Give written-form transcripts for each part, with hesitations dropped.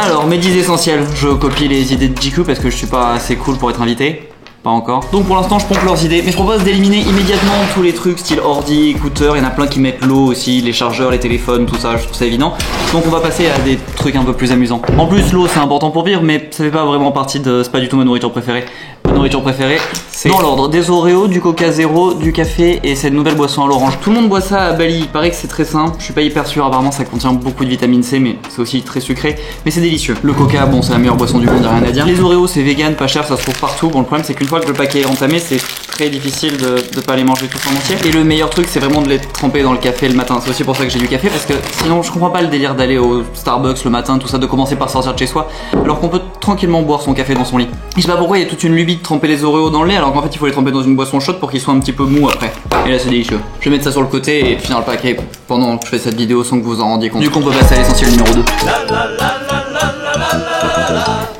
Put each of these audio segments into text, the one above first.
Alors, mes 10 essentiels, je copie les idées de GQ parce que je suis pas assez cool pour être invité. Pas encore. Donc pour l'instant je pompe leurs idées, mais je propose d'éliminer immédiatement tous les trucs style ordi, écouteurs, il y en a plein qui mettent l'eau aussi, les chargeurs, les téléphones, tout ça, je trouve ça évident. Donc on va passer à des trucs un peu plus amusants. En plus l'eau c'est important pour vivre, mais ça fait pas vraiment partie de... c'est pas du tout ma nourriture préférée. Ma nourriture préférée, c'est dans l'ordre des Oreos, du Coca Zéro, du café et cette nouvelle boisson à l'orange. Tout le monde boit ça à Bali, il paraît que c'est très simple, je suis pas hyper sûr, apparemment ça contient beaucoup de vitamine C, mais c'est aussi très sucré, mais c'est délicieux. Le Coca, bon c'est la meilleure boisson du monde, y'a rien à dire. Les Oreos c'est vegan, pas cher, ça se trouve partout. Bon le problème c'est qu'une fois que le paquet est entamé, c'est très difficile de pas les manger tous en entier. Et le meilleur truc c'est vraiment de les tremper dans le café le matin. C'est aussi pour ça que j'ai du café, parce que sinon je comprends pas le délire d'aller au Starbucks le matin, tout ça, de commencer par sortir de chez soi, alors qu'on peut tranquillement boire son café dans son lit. Et je sais pas pourquoi il y a toute une lubie de tremper les Oreos dans le lait, alors qu'en fait il faut les tremper dans une boisson chaude pour qu'ils soient un petit peu mous après. Et là c'est délicieux. Je vais mettre ça sur le côté et finir le paquet pendant que je fais cette vidéo sans que vous vous en rendiez compte. Du coup on peut passer à l'essentiel numéro 2.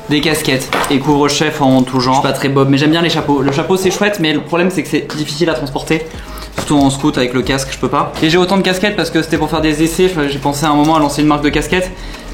Des casquettes et couvre-chef en tout genre. Je suis pas très bob, mais j'aime bien les chapeaux. Le chapeau c'est chouette, mais le problème c'est que c'est difficile à transporter. Surtout en scout avec le casque, je peux pas. Et j'ai autant de casquettes parce que c'était pour faire des essais. J'ai pensé à un moment à lancer une marque de casquettes,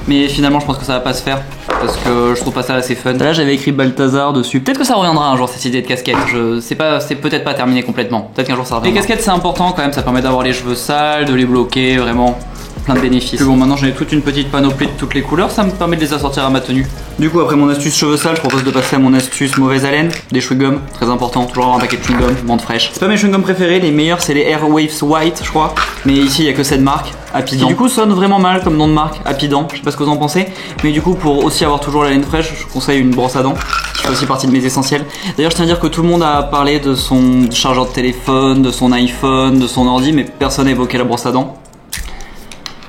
mais finalement je pense que ça va pas se faire parce que je trouve pas ça assez fun. Là j'avais écrit Balthazar dessus. Peut-être que ça reviendra un jour cette idée de casquette. Je sais pas, c'est peut-être pas terminé complètement. Peut-être qu'un jour ça reviendra. Les casquettes c'est important quand même, ça permet d'avoir les cheveux sales, de les bloquer, vraiment. Plein de bénéfices. Bon, maintenant j'en ai toute une petite panoplie de toutes les couleurs, ça me permet de les assortir à ma tenue. Du coup, après mon astuce cheveux sales, je propose de passer à mon astuce mauvaise haleine. Des chewing-gums, très important, toujours avoir un paquet de chewing-gum, menthe fraîche. C'est pas mes chewing-gums préférés, les meilleurs c'est les Airwaves White, je crois. Mais ici il y a que cette marque, Happy Dent. Du coup, sonne vraiment mal comme nom de marque, Happy Dent. Je sais pas ce que vous en pensez, mais du coup, pour aussi avoir toujours la laine fraîche, je conseille une brosse à dents, qui fait aussi partie de mes essentiels. D'ailleurs, je tiens à dire que tout le monde a parlé de son chargeur de téléphone, de son iPhone, de son ordi, mais personne n'a évoqué la brosse à dents.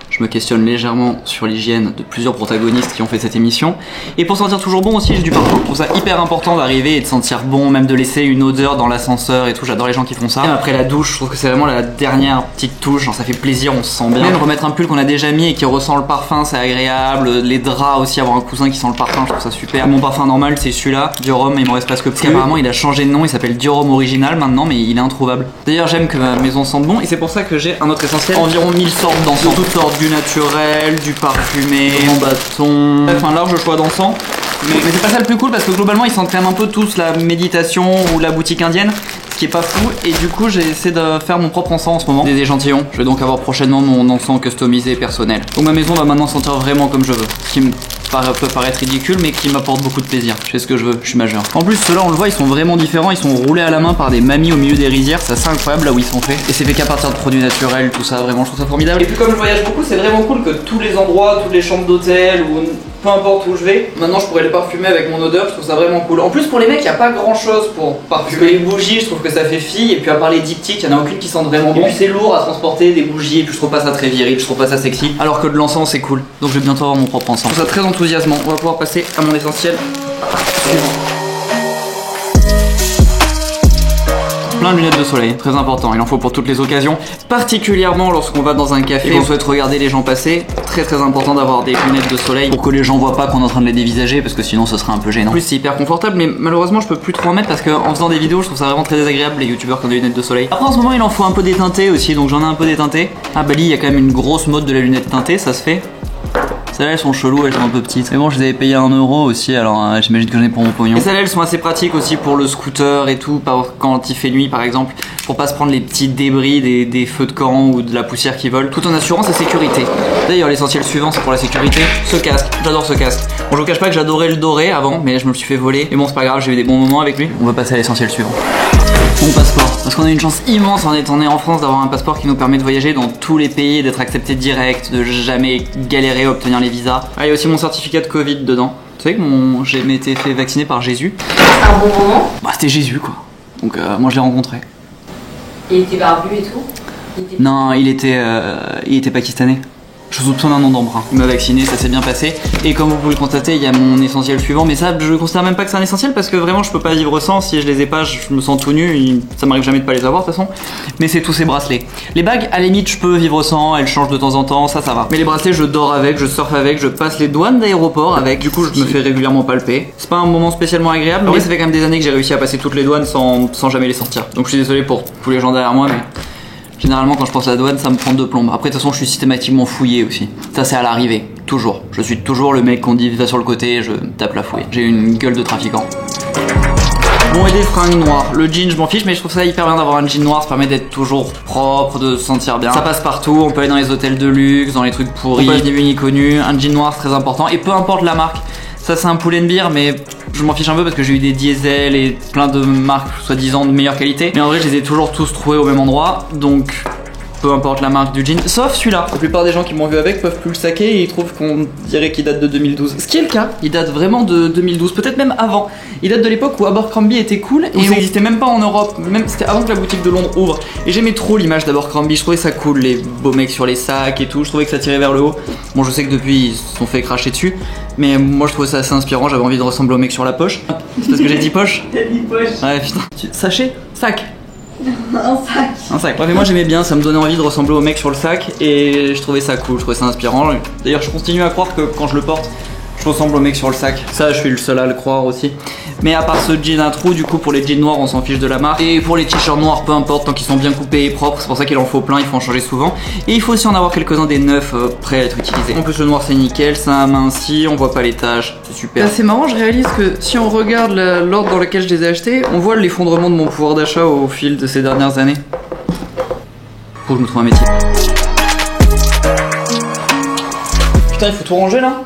Je me questionne légèrement sur l'hygiène de plusieurs protagonistes qui ont fait cette émission. Et pour sentir toujours bon aussi, j'ai du parfum. Je trouve ça hyper important d'arriver et de sentir bon, même de laisser une odeur dans l'ascenseur et tout. J'adore les gens qui font ça. Et après la douche, je trouve que c'est vraiment la dernière petite touche. Genre ça fait plaisir, on se sent bien. Même remettre un pull qu'on a déjà mis et qui ressent le parfum, c'est agréable. Les draps aussi, avoir un coussin qui sent le parfum, je trouve ça super. Mon parfum normal, c'est celui-là, Dior Homme, il m'en reste presque plus. Parce qu'apparemment, il a changé de nom, il s'appelle Dior Homme Original maintenant, mais il est introuvable. D'ailleurs, j'aime que ma maison sente bon et c'est pour ça que j'ai un autre essentiel. Environ 1000 sortes d'encens. De toutes sortes, du naturel, du parfumé, en bâton. Bref, un large choix d'encens. Mais c'est pas ça le plus cool parce que globalement ils sentent quand même un peu tous la méditation ou la boutique indienne, ce qui est pas fou. Et du coup j'ai essayé de faire mon propre encens en ce moment, des échantillons. Je vais donc avoir prochainement mon encens customisé personnel. Donc ma maison va maintenant sentir vraiment comme je veux, ce qui me peut paraître ridicule mais qui m'apporte beaucoup de plaisir. Je fais ce que je veux, je suis majeur. En plus ceux-là on le voit, ils sont vraiment différents, ils sont roulés à la main par des mamies au milieu des rizières, c'est assez incroyable là où ils sont faits. Et c'est fait qu'à partir de produits naturels, tout ça, vraiment je trouve ça formidable. Et puis comme je voyage beaucoup, c'est vraiment cool que tous les endroits, toutes les chambres d'hôtel ou peu importe où je vais, maintenant je pourrais les parfumer avec mon odeur, je trouve ça vraiment cool. En plus pour les mecs, il n'y a pas grand chose pour parfumer. Les bougies, je trouve que ça fait fille, et puis à part les diptyques, il n'y en a aucune qui sent vraiment bon. Et puis c'est lourd à transporter des bougies, et puis je trouve pas ça très viril, je trouve pas ça sexy. Alors que de l'encens c'est cool, donc je vais bientôt avoir mon propre encens. Je trouve ça très enthousiasmant. On va pouvoir passer à mon essentiel suivant. Plein de lunettes de soleil, très important, il en faut pour toutes les occasions, particulièrement lorsqu'on va dans un café et qu'on souhaite regarder les gens passer. Très important d'avoir des lunettes de soleil pour que les gens voient pas qu'on est en train de les dévisager, parce que sinon ce serait un peu gênant. En plus c'est hyper confortable, mais malheureusement je peux plus trop en mettre parce qu'en faisant des vidéos je trouve ça vraiment très désagréable les youtubeurs qui ont des lunettes de soleil. Après en ce moment il en faut un peu déteinté aussi, donc j'en ai un peu déteinté. À Bali il y a quand même une grosse mode de la lunette teintée, ça se fait. Celles-là elles sont cheloues, elles sont un peu petites. Mais bon, je les avais payées 1 € aussi, alors j'imagine que j'en ai pour mon pognon. Et celles-là elles sont assez pratiques aussi pour le scooter et tout, quand il fait nuit par exemple, pour pas se prendre les petits débris des feux de camp ou de la poussière qui vole, tout en assurant sa sécurité. D'ailleurs l'essentiel suivant c'est pour la sécurité, ce casque, j'adore ce casque. Bon je vous cache pas que j'adorais le doré avant, mais je me le suis fait voler. Mais bon c'est pas grave, j'ai eu des bons moments avec lui. On va passer à l'essentiel suivant. Mon passeport, parce qu'on a une chance immense en étant né en France d'avoir un passeport qui nous permet de voyager dans tous les pays, d'être accepté direct, de jamais galérer à obtenir les visas. Ah, il y a aussi mon certificat de Covid dedans. Tu sais que j'ai été fait vacciner par Jésus. C'était un bon moment. Bah c'était Jésus quoi. Donc moi je l'ai rencontré. Il était barbu et tout. Non, il était pakistanais. Je soupçonne un nom d'emprunt. Il m'a vacciné, ça s'est bien passé. Et comme vous pouvez le constater, il y a mon essentiel suivant. Mais ça, je considère même pas que c'est un essentiel parce que vraiment, je peux pas vivre sans. Si je les ai pas, je me sens tout nu. Ça m'arrive jamais de pas les avoir de toute façon. Mais c'est tous ces bracelets. Les bagues, à la limite, je peux vivre sans. Elles changent de temps en temps, ça va. Mais les bracelets, je dors avec, je surfe avec, je passe les douanes d'aéroport avec. Du coup, je me fais régulièrement palper. C'est pas un moment spécialement agréable. Mais ça fait quand même des années que j'ai réussi à passer toutes les douanes sans jamais les sortir. Donc je suis désolé pour tous les gens derrière moi, mais généralement quand je pense à la douane ça me prend 2 plombes. Après de toute façon je suis systématiquement fouillé aussi. Ça c'est à l'arrivée. toujours. Je suis toujours le mec qu'on dit va sur le côté, je tape la fouille. J'ai une gueule de trafiquant. Bon, et des fringues noires. Le jean, je m'en fiche, mais je trouve ça hyper bien d'avoir un jean noir. Ça permet d'être toujours propre, de se sentir bien. Ça passe partout. On peut aller dans les hôtels de luxe, dans les trucs pourris, ni vu ni connu. Un jean noir, c'est très important. Et peu importe la marque. Ça, c'est un Pull&Bear, mais je m'en fiche un peu parce que j'ai eu des diesel et plein de marques soi-disant de meilleure qualité. Mais en vrai, je les ai toujours tous trouvés au même endroit. Donc, peu importe la marque du jean, sauf celui-là. La plupart des gens qui m'ont vu avec peuvent plus le saquer et ils trouvent qu'on dirait qu'il date de 2012. Ce qui est le cas, il date vraiment de 2012, peut-être même avant. Il date de l'époque où Abercrombie était cool et ça n'existait même pas en Europe, même c'était avant que la boutique de Londres ouvre. Et j'aimais trop l'image d'Abercrombie, je trouvais ça cool, les beaux mecs sur les sacs et tout, je trouvais que ça tirait vers le haut. Bon, je sais que depuis ils se sont fait cracher dessus, mais moi je trouvais ça assez inspirant, j'avais envie de ressembler au mec sur la poche. C'est parce que j'ai dit poche. T'as dit poche. Ouais, putain. Sachet? Sac. Un sac. Un sac. Ouais, mais moi j'aimais bien, ça me donnait envie de ressembler au mec sur le sac et je trouvais ça cool, je trouvais ça inspirant. D'ailleurs, je continue à croire que quand je le porte, je ressemble au mec sur le sac. Ça, je suis le seul à le croire aussi. Mais à part ce jean à trous, du coup, pour les jeans noirs, on s'en fiche de la marque. Et pour les t-shirts noirs, peu importe, tant qu'ils sont bien coupés et propres, c'est pour ça qu'il en faut plein, il faut en changer souvent. Et il faut aussi en avoir quelques-uns des neufs prêts à être utilisés. En plus, le noir c'est nickel, ça amincit, on voit pas les taches, c'est super. Là, c'est marrant, je réalise que si on regarde l'ordre dans lequel je les ai achetés, on voit l'effondrement de mon pouvoir d'achat au fil de ces dernières années. Faut que je me trouve un métier. Putain, il faut tout ranger là.